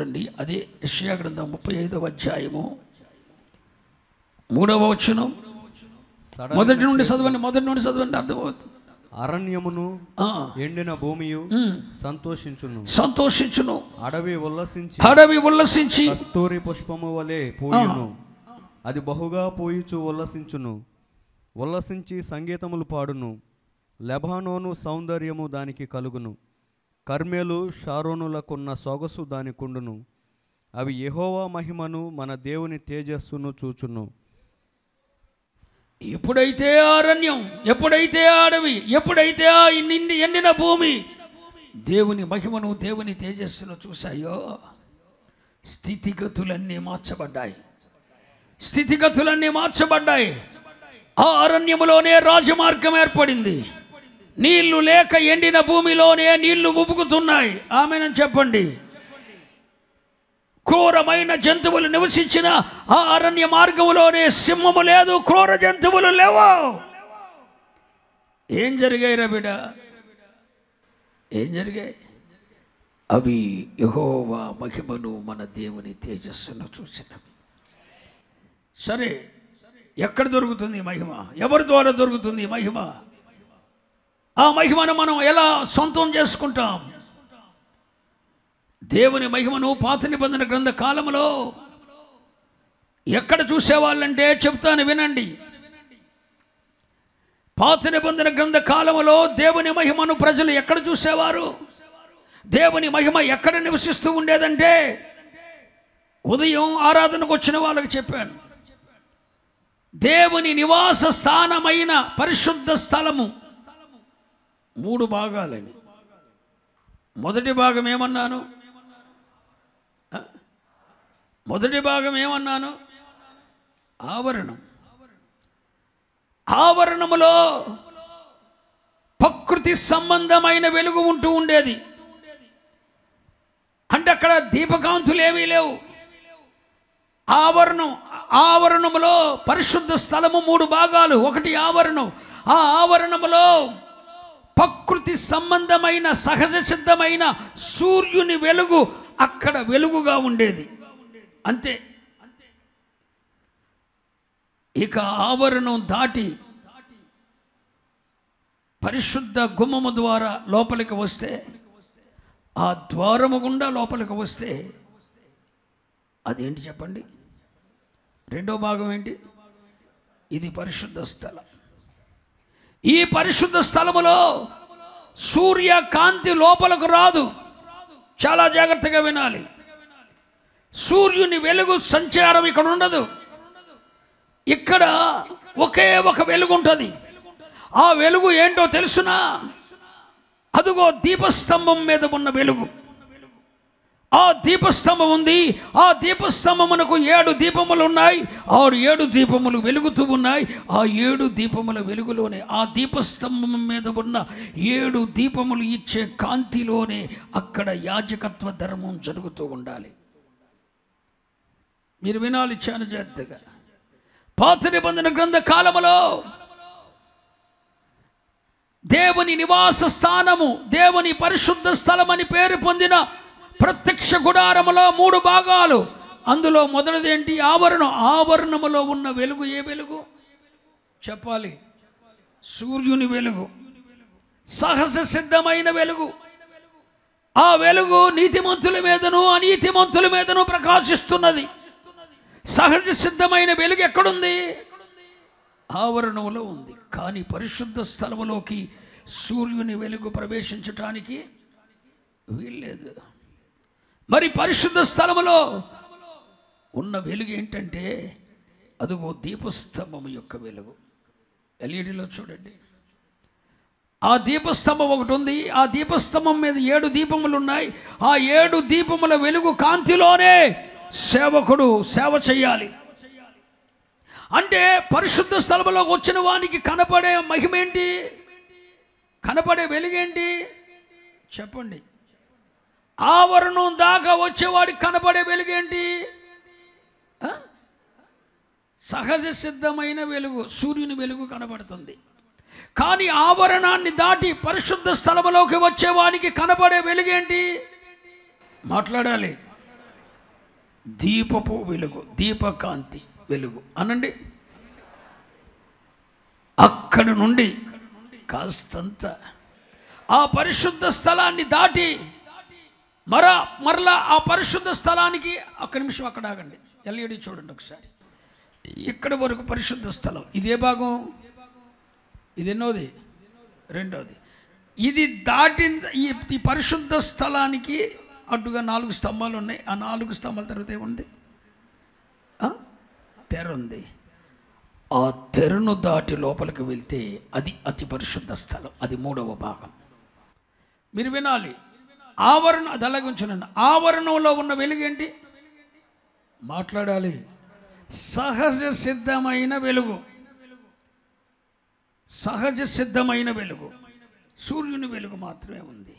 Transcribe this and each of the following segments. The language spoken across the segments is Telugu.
చూడండి, అదే యెషయా గ్రంథం 35వ అధ్యాయము 3వ వచనం. మొదటి నుండి చదవండి, అర్థమవుతుంది. అరణ్యమును ఎండిన భూమియు సంతోషించును, అడవి ఉల్లసించి కస్తూరి పుష్పము వలె పూయును. అది బహుగా పూయుచు ఉల్లసించి సంగీతములు పాడును. లెబానోను సౌందర్యము దానికి కలుగును, కర్మెలు షారోనులకున్న సొగసు దానికుండును. అవి యెహోవా మహిమను, మన దేవుని తేజస్సును చూచును. ఎప్పుడైతే అరణ్యం, ఎప్పుడైతే అడవి, ఎప్పుడైతే ఆ ఎండిన భూమి దేవుని మహిమను, దేవుని తేజస్సును చూశాయో స్థితిగతులన్నీ మార్చబడ్డాయి. ఆ అరణ్యములోనే రాజమార్గం ఏర్పడింది. నీళ్లు లేక ఎండిన భూమిలోనే నీళ్లు ఉబుకుతున్నాయి. ఆమేనని చెప్పండి. క్రూరమైన జంతువులు నివసించిన ఆ అరణ్య మార్గంలోనే సింహము లేదు, క్రూర జంతువులు లేవు. ఏం జరిగాయి రా బిడ్డ? ఏం జరిగాయి? అవి యెహోవా మహిమను, మన దేవుని తేజస్సును చూసినవి. సరే, ఎక్కడ దొరుకుతుంది మహిమ? ఎవరి ద్వారా దొరుకుతుంది మహిమ? ఆ మహిమను మనం ఎలా సొంతం చేసుకుంటాం? దేవుని మహిమను పాత నిబంధన గ్రంథ కాలంలో ఎక్కడ చూసేవాళ్ళంటే చెప్తాను, వినండి. పాత నిబంధన గ్రంథ కాలంలో దేవుని మహిమను ప్రజలు ఎక్కడ చూసేవారు? దేవుని మహిమ ఎక్కడ నివసిస్తూ ఉండేదంటే, ఉదయం ఆరాధనకు వచ్చిన వాళ్ళకి చెప్పాను, దేవుని నివాస స్థానమైన పరిశుద్ధ స్థలము 3 భాగాలని. మొదటి భాగం ఏమన్నాను? ఆవరణం. ఆవరణములో ప్రకృతి సంబంధమైన వెలుగు ఉంటూ ఉండేది. అంటే అక్కడ దీపకాంతులు ఏమీ లేవు. ఆవరణములో పరిశుద్ధ స్థలము 3 భాగాలు. ఒకటి ఆవరణం. ఆ ఆవరణములో ప్రకృతి సంబంధమైన సహజ సిద్ధమైన సూర్యుని వెలుగు అక్కడ వెలుగుగా ఉండేది. అంతే. ఇక ఆవరణం దాటి పరిశుద్ధ గుమ్మము ద్వారా లోపలికి వస్తే, ఆ ద్వారము గుండా లోపలికి వస్తే అదేంటి చెప్పండి? రెండో భాగం ఏంటి? ఇది పరిశుద్ధ స్థలం. ఈ పరిశుద్ధ స్థలములో సూర్యకాంతి లోపలకు రాదు. చాలా జాగ్రత్తగా వినాలి. సూర్యుని వెలుగు సంచారం ఇక్కడ ఉండదు. ఇక్కడ ఒకే ఒక వెలుగు ఉంటుంది. ఆ వెలుగు ఏంటో తెలుసునా? అదుగో దీపస్తంభం మీద ఉన్న వెలుగు. ఆ దీపస్తంభం ఉంది. ఆ దీపస్తంభమునకు 7 దీపములు ఉన్నాయి. 7 దీపములు వెలుగుతూ ఉన్నాయి. ఆ 7 దీపముల వెలుగులోనే, ఆ దీపస్తంభం మీద ఉన్న 7 దీపములు ఇచ్చే కాంతిలోనే అక్కడ యాజకత్వ ధర్మం జరుగుతూ ఉండాలి. మీరు వినాలి చాలా జాగ్రత్తగా. పాత నిబంధన గ్రంథ కాలములో దేవుని నివాస స్థానము, దేవుని పరిశుద్ధ స్థలం అని పేరు పొందిన ప్రత్యక్ష గుడారములో 3 భాగాలు. అందులో మొదటిది ఏంటి? ఆవరణం. ఆవరణములో ఉన్న వెలుగు ఏ వెలుగు చెప్పాలి? సూర్యుని వెలుగు, సహజ సిద్ధమైన వెలుగు. ఆ వెలుగు నీతిమంతుల మీదను అనీతిమంతుల మీదను ప్రకాశిస్తున్నది. సహజ సిద్ధమైన వెలుగు ఎక్కడుంది? ఆవరణంలో ఉంది. కానీ పరిశుద్ధ స్థలములోకి సూర్యుని వెలుగు ప్రవేశించటానికి వీల్లేదు. మరి పరిశుద్ధ స్థలములో ఉన్న వెలుగు ఏంటంటే, అదిగో దీపస్తంభము యొక్క వెలుగు. ఎల్ఈడిలో చూడండి, ఆ దీపస్తంభం ఒకటి ఉంది. ఆ దీపస్తంభం మీద 7 దీపములు ఉన్నాయి. ఆ 7 దీపముల వెలుగు కాంతిలోనే సేవకుడు సేవ చేయాలి. అంటే పరిశుద్ధ స్థలములోకి వచ్చిన వానికి కనపడే మహిమ ఏంటి? కనపడే వెలుగేంటి చెప్పండి? ఆవరణం దాకా వచ్చేవాడికి కనపడే వెలుగేంటి? సహజ సిద్ధమైన వెలుగు, సూర్యుని వెలుగు కనబడుతుంది. కానీ ఆవరణాన్ని దాటి పరిశుద్ధ స్థలములోకి వచ్చేవానికి కనపడే వెలుగేంటి? మాట్లాడాలి. దీపపు వెలుగు, దీపకాంతి వెలుగు అనండి. అక్కడి నుండి కాస్తంత ఆ పరిశుద్ధ స్థలాన్ని దాటి మరలా ఆ పరిశుద్ధ స్థలానికి ఒక్క నిమిషం అక్కడ ఆగండి. ఎల్ఈడి చూడండి ఒకసారి. ఇక్కడ వరకు పరిశుద్ధ స్థలం. ఇదే భాగం, ఇది ఎన్నోది? రెండోది. ఇది దాటిన ఈ పరిశుద్ధ స్థలానికి అడ్డుగా 4 స్తంభాలు ఉన్నాయి. ఆ 4 స్తంభాల తర్వాత ఏముంది? తెర ఉంది. ఆ తెరను దాటి లోపలికి వెళ్తే అది అతి పరిశుద్ధ స్థలం. అది 3వ భాగం. మీరు వినాలి. ఆవరణ అది అలాగే ఉంచునండి. ఆవరణంలో ఉన్న వెలుగేంటి? మాట్లాడాలి. సహజ సిద్ధమైన వెలుగు. సహజ సిద్ధమైన వెలుగు, సూర్యుని వెలుగు మాత్రమే ఉంది.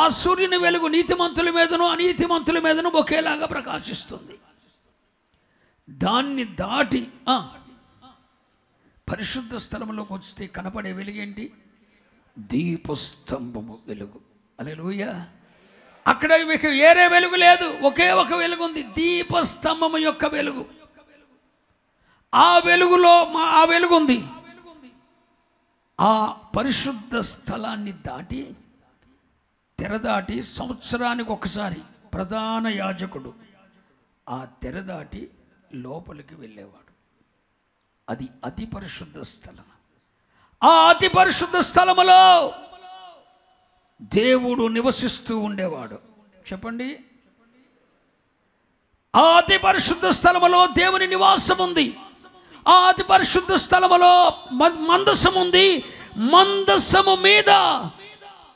ఆ సూర్యుని వెలుగు నీతిమంతుల మీదను అనీతిమంతుల మీదను ఒకేలాగా ప్రకాశిస్తుంది. దాన్ని దాటి పరిశుద్ధ స్థలంలోకి వస్తే కనపడే వెలుగేంటి? దీపస్తంభము వెలుగు. హల్లెలూయా. అక్కడ వేరే వెలుగు లేదు, ఒకే ఒక వెలుగు ఉంది, దీపస్తంభము యొక్క వెలుగు. ఆ వెలుగులో ఆ వెలుగు ఉంది. ఆ పరిశుద్ధ స్థలాన్ని దాటి తెర దాటి సంవత్సరానికి ఒకసారి ప్రధాన యాజకుడు ఆ తెర దాటి లోపలికి వెళ్ళేవాడు. అది అతి పరిశుద్ధ స్థలం. ఆ అతి పరిశుద్ధ స్థలములో దేవుడు నివసిస్తూ ఉండేవాడు. చెప్పండి. ఆ అతి పరిశుద్ధ స్థలములో దేవుని నివాసం ఉంది. ఆ అతి పరిశుద్ధ స్థలములో మందసం ఉంది. మందసము మీద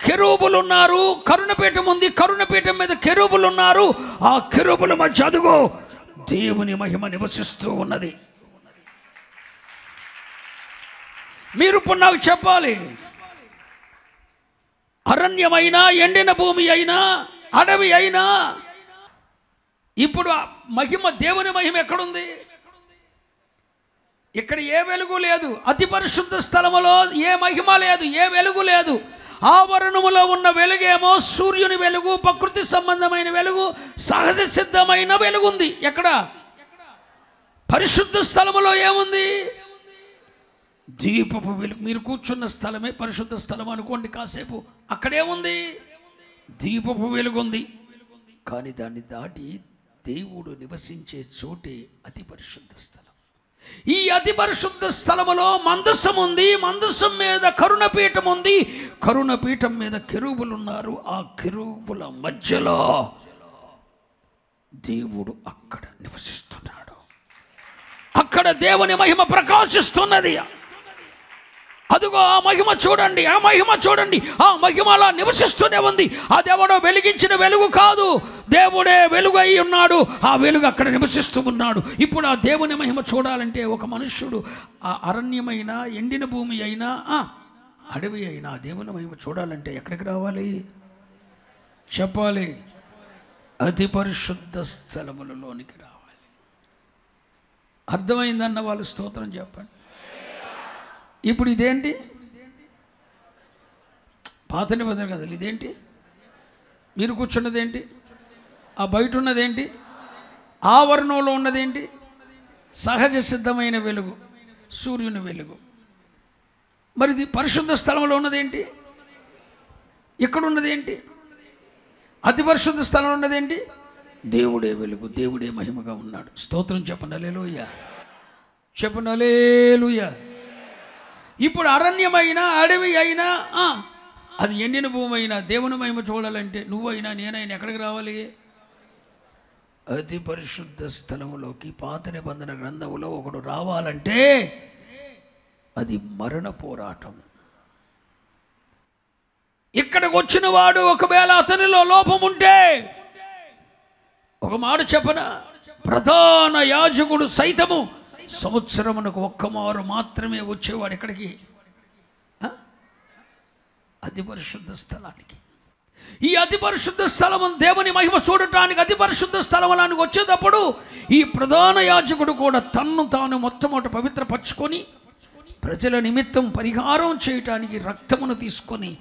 కెరూబులు ఉన్నారు. కరుణపీఠం ఉంది. కరుణపీఠం మీద కెరూబులు ఉన్నారు. ఆ కెరూబుల మధ్య అదుగో దేవుని మహిమ నివసిస్తూ ఉన్నది. మీరు ఇప్పుడు నాకు చెప్పాలి, అరణ్యమైనా ఎండిన భూమి అయినా అడవి అయినా ఇప్పుడు మహిమ, దేవుని మహిమ ఎక్కడుంది? ఇక్కడ ఏ వెలుగు లేదు. అతి పరిశుద్ధ స్థలములో ఏ మహిమ లేదు, ఏ వెలుగు లేదు. ఆవరణములో ఉన్న వెలుగేమో సూర్యుని వెలుగు, ప్రకృతి సంబంధమైన వెలుగు, సహజ సిద్ధమైన వెలుగు ఉంది. ఎక్కడ? పరిశుద్ధ స్థలములో ఏముంది? దీపపు వెలుగు. మీరు కూర్చున్న స్థలమే పరిశుద్ధ స్థలం అనుకోండి కాసేపు. అక్కడేముంది? దీపపు వెలుగు ఉంది. కానీ దాన్ని దాటి దేవుడు నివసించే చోటే అతి పరిశుద్ధ స్థలం. ఈ అతి పరిశుద్ధ స్థలములో మందసం ఉంది. మందసం మీద కరుణపీఠం ఉంది. కరుణపీఠం మీద కెరూబులు ఉన్నారు. ఆ కెరూబుల మధ్యలో దేవుడు అక్కడ నివసిస్తున్నాడు. అక్కడ దేవుని మహిమ ప్రకాశిస్తున్నది. అదిగో ఆ మహిమ చూడండి, ఆ మహిమ చూడండి. ఆ మహిమ అలా నివసిస్తూనే ఉంది. అదెవడో వెలిగించిన వెలుగు కాదు, దేవుడే వెలుగు అయి ఉన్నాడు. ఆ వెలుగు అక్కడ నివసిస్తూ ఉన్నాడు. ఇప్పుడు ఆ దేవుని మహిమ చూడాలంటే ఒక మనుష్యుడు ఆ అరణ్యమైన ఎండిన భూమి అయినా అడవి అయినా దేవుని మహిమ చూడాలంటే ఎక్కడికి రావాలి? చెప్పాలి. అతి పరిశుద్ధ స్థలములలోనికి రావాలి. అర్థమైందన్న వాళ్ళు స్తోత్రం చెప్పండి. ఇప్పుడు ఇదేంటి? పాత నిబంధన కదా. ఇదేంటి? మీరు కూర్చున్నదేంటి? ఆ బయట ఉన్నదేంటి? ఆవరణంలో ఉన్నదేంటి? సహజ సిద్ధమైన వెలుగు, సూర్యుని వెలుగు. మరి ఇది పరిశుద్ధ స్థలంలో ఉన్నదేంటి? ఇక్కడ ఉన్నదేంటి? అతి పరిశుద్ధ స్థలంలో ఉన్నదేంటి? దేవుడే వెలుగు, దేవుడే మహిమగా ఉన్నాడు. స్తోత్రం చెప్పండి. హల్లెలూయా చెప్పండి. హల్లెలూయా. ఇప్పుడు అరణ్యమైనా అడవి అయినా అది ఎండిన భూమి అయినా దేవుని మహిమ చూడాలంటే నువ్వైనా నేనైనా ఎక్కడికి రావాలి? అతి పరిశుద్ధ స్థలములోకి. పాత నిబంధన గ్రంథములో ఒకడు రావాలంటే అది మరణ పోరాటం. ఇక్కడికి వచ్చిన వాడు ఒకవేళ అతనిలో లోపం ఉంటే ఒక మాట చెప్పన, ప్రధాన యాజకుడు సైతము సంవత్సరమునకు ఒక్కమారు మాత్రమే వచ్చేవాడు. ఎక్కడికి? అతి పరిశుద్ధ స్థలానికి. ఈ అతి పరిశుద్ధ స్థలము దేవుని మహిమ చూడటానికి అతి పరిశుద్ధ స్థలములానికి వచ్చేటప్పుడు ఈ ప్రధాన యాజకుడు కూడా తన్ను తాను మొట్టమొదట పవిత్రపరచుకొని ప్రజల నిమిత్తం పరిహారం చేయటానికి రక్తమును తీసుకొని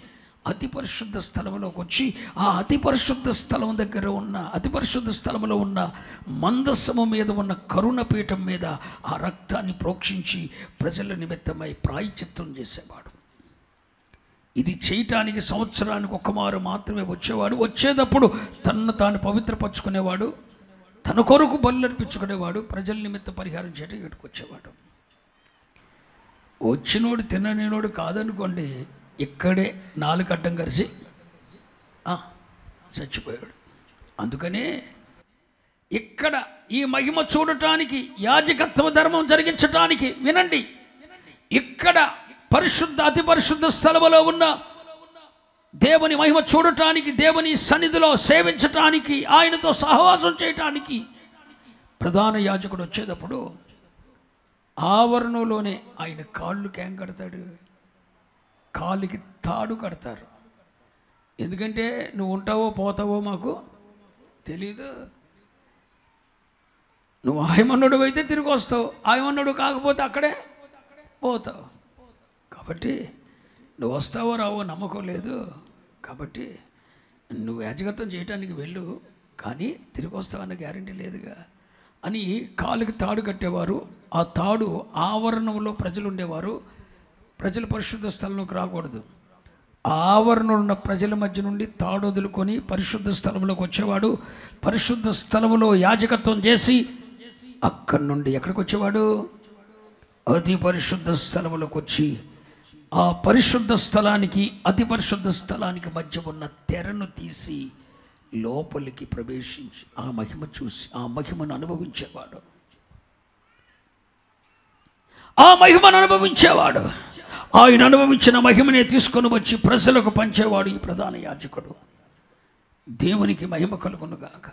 అతి పరిశుద్ధ స్థలంలోకి వచ్చి ఆ అతి పరిశుద్ధ స్థలం దగ్గర ఉన్న అతి పరిశుద్ధ స్థలంలో ఉన్న మందసము మీద ఉన్న కరుణపీఠం మీద ఆ రక్తాన్ని ప్రోక్షించి ప్రజల నిమిత్తమై ప్రాయశ్చిత్తం చేసేవాడు. ఇది చేయటానికి సంవత్సరానికి ఒక్కమారు మాత్రమే వచ్చేవాడు. వచ్చేటప్పుడు తనను తాను పవిత్రపరచుకునేవాడు, తన కొరకు బలులు అర్పించుకునేవాడు, ప్రజల నిమిత్త పరిహారం చేయడం ఇక్కడికి వచ్చేవాడు. వచ్చినోడు తిననేనోడు కాదనుకోండి, ఇక్కడే నాలుగు అడ్డం కలిసి చచ్చిపోయాడు. అందుకనే ఇక్కడ ఈ మహిమ చూడటానికి, యాజకత్వ ధర్మం జరిగించటానికి, వినండి, ఇక్కడ పరిశుద్ధ అతి పరిశుద్ధ స్థలములో ఉన్న దేవుని మహిమ చూడటానికి, దేవుని సన్నిధిలో సేవించటానికి, ఆయనతో సహవాసం చేయటానికి ప్రధాన యాజకుడు వచ్చేటప్పుడు ఆవరణలోనే ఆయన కాళ్ళుకి ఏం కడతాడు? కాళ్ళకి తాడు కడతారు. ఎందుకంటే నువ్వు ఉంటావో పోతావో మాకు తెలీదు. నువ్వు ఆయమన్నుడు అయితే తిరిగి వస్తావు, ఆయమన్నుడు కాకపోతే అక్కడే పోతావు. కాబట్టి నువ్వు వస్తావో రావో నమ్మకం లేదు. కాబట్టి నువ్వు యాజకత్వం చేయటానికి వెళ్ళు, కానీ తిరిగి వస్తావన్న గ్యారంటీ లేదుగా అని కాలుకి తాడు కట్టేవారు. ఆ తాడు ఆవరణంలో ప్రజలు ఉండేవారు. ప్రజలు పరిశుద్ధ స్థలంలోకి రాకూడదు. ఆవరణలో ఉన్న ప్రజల మధ్య నుండి తాడు వదులుకొని పరిశుద్ధ స్థలంలోకి వచ్చేవాడు. పరిశుద్ధ స్థలములో యాజకత్వం చేసి అక్కడి నుండి ఎక్కడికి వచ్చేవాడు? అతి పరిశుద్ధ స్థలములోకి వచ్చి ఆ పరిశుద్ధ స్థలానికి అతి పరిశుద్ధ స్థలానికి మధ్య ఉన్న తెరను తీసి లోపలికి ప్రవేశించి ఆ మహిమ చూసి ఆ మహిమను అనుభవించేవాడు. ఆ మహిమను అనుభవించేవాడు. ఆయన అనుభవించిన మహిమనే తీసుకొని వచ్చి ప్రజలకు పంచేవాడు ఈ ప్రధాన యాజకుడు. దేవునికి మహిమ కలుగునుగాక.